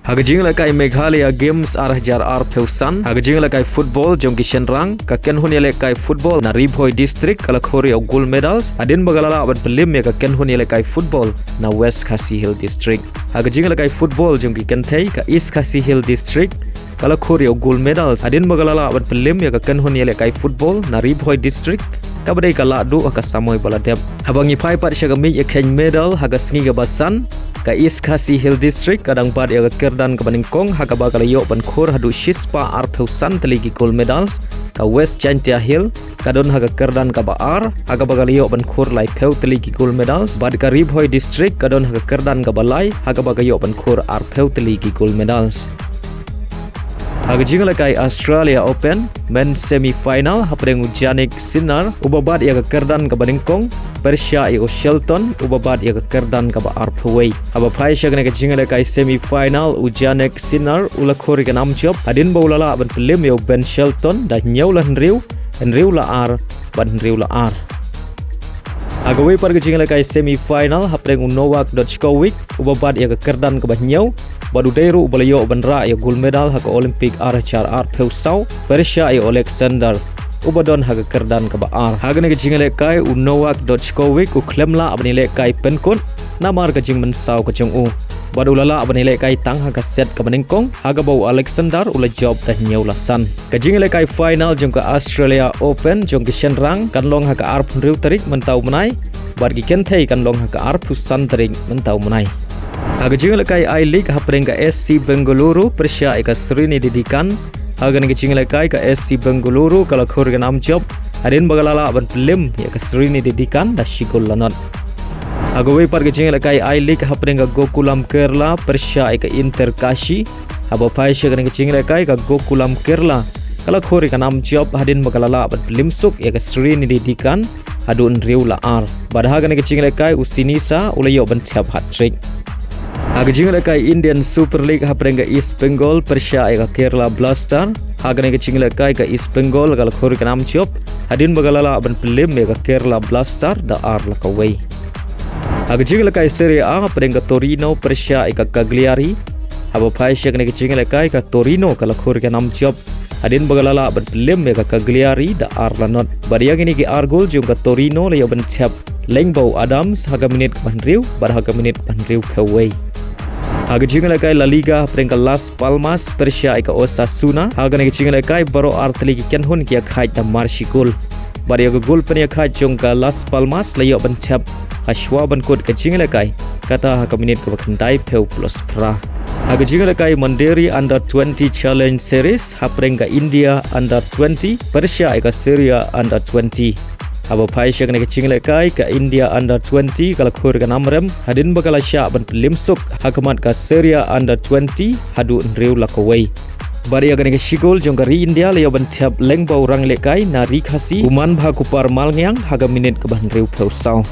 Hagajing lakai Meghalaya Games arah jar ar peusan. Hagajing lakai football jom kishen rang. Kaken hun lakai football na Ribhoi district kalakori of gold medals. Adin bagalala aban pelim ya kaken hun lakai football na West Khasi Hill district. Hagajing lakai football jom kiken thei ka East Khasi Hill district kalakori of gold medals. Adin bagalala aban pelim ya kaken hun lakai football na Ribhoi district. Kabadai kala du akasamoy bala Thep. Habangi pai pat syagami ya ken medal hagasngi gabasan. Ka East Khasi Hill District kadang bad ya kerdan ke Baningkong haga bakal yo ban khor hadu shispa ar peusan teligi gold medals ka West Jingmynsaw Hill kadon haga kerdan ka baar haga bakal yo ban khor lai peu teligi gold medals bad ka Ribhoi District kadon haga kerdan ka balai haga bakal yo ban khor ar peu teligi gold medals. Haga jingle kai Australia Open men semi final hapreng ujanik sinar ubabad ya kerdan ka Baningkong Persia i Shelton ubabad ya kerdan ka ba Arpway haba phai shagne ka jingle kai semi final ujanik sinar ulakhori ka namjob adin baulala ban pelim yo Ben Shelton da nyaulan riu la ar ban riu la ar agawi par ka jingle kai semi final hapreng Novak Djokovic ubabad ya kerdan ka ba nyau Badudairu ubalayo banra ya gold medal hak Olympic archar ar peusau Persia ya Alexander ubadon hak kerdan ka baar hagane ke jingale kai Novak Djokovic u klemla abanile kai penkon Namar ka Jingmynsaw ka chungu badulala abanile kai tang hak set ka Baningkong haga bau Alexander ula job tah nyaulasan ka jingale kai final jong ka Australia Open jong ki shenrang kan long hak ar punriu tarik mentau menai bad ki kenthei kan long hak ar pusan tarik mentau menai. Hagajing lakai I League hapreng ka SC Bengaluru Persia ika Srini didikan hagan ke jing lakai ka SC Bengaluru kala khur ka nam job adin bagalala ban pelim ya ka Srini didikan da shigol lanot agawe par ke jing lakai I League hapreng ka Gokulam Kerala Persia ika Inter Khasi haba pai shagan ke jing lakai ka Gokulam Kerala kala khur ka nam job hadin bagalala ban pelim suk ya ka Srini didikan adun riu la ar badhagan ke jing lakai usinisa ulayo ban Thep hat-trick. Hagajing lakai Indian Super League hapreng ka East Bengal Persia ka Kerala Blaster hagane ka jing lakai ka East Bengal kala khur ka nam job hadin bagalala ban pelim ka Kerala Blaster da ar la kawai hagajing lakai Serie A hapreng ka Torino Persia ka Cagliari haba phai shakne ka jing lakai ka Torino kala khur ka nam job hadin bagalala ban pelim ka Cagliari da ar la not bariya gini ki ar gol jong ka Torino le ban Thep Lengbau Adams haga minit ban riu bar haga minit ban riu kawai haga jingle kai La Liga prengka Las Palmas Persia ika Osasuna haga ne jingle kai baro artli ki kenhun ki khai da marshigol bari ga gol pen khai jongka Las Palmas layo ban Thep ashwa ban kod ka jingle kai kata haga minit ka khandai peu plus pra haga jingle kai Mandiri Under 20 Challenge Series haprengka India Under 20 Persia ika Syria Under 20 Aba pai syakne ke jingle kai ka India Under 20 kala khur ka namrem hadin bakala sya ban limsuk hakamat ka Syria Under 20 hadu riu lakawai bari agane ke shigol jong ka ri India le ban Thep lengbau rang le kai na ri Khasi uman bha kupar malngyang haga minit ka ban riu pheusaw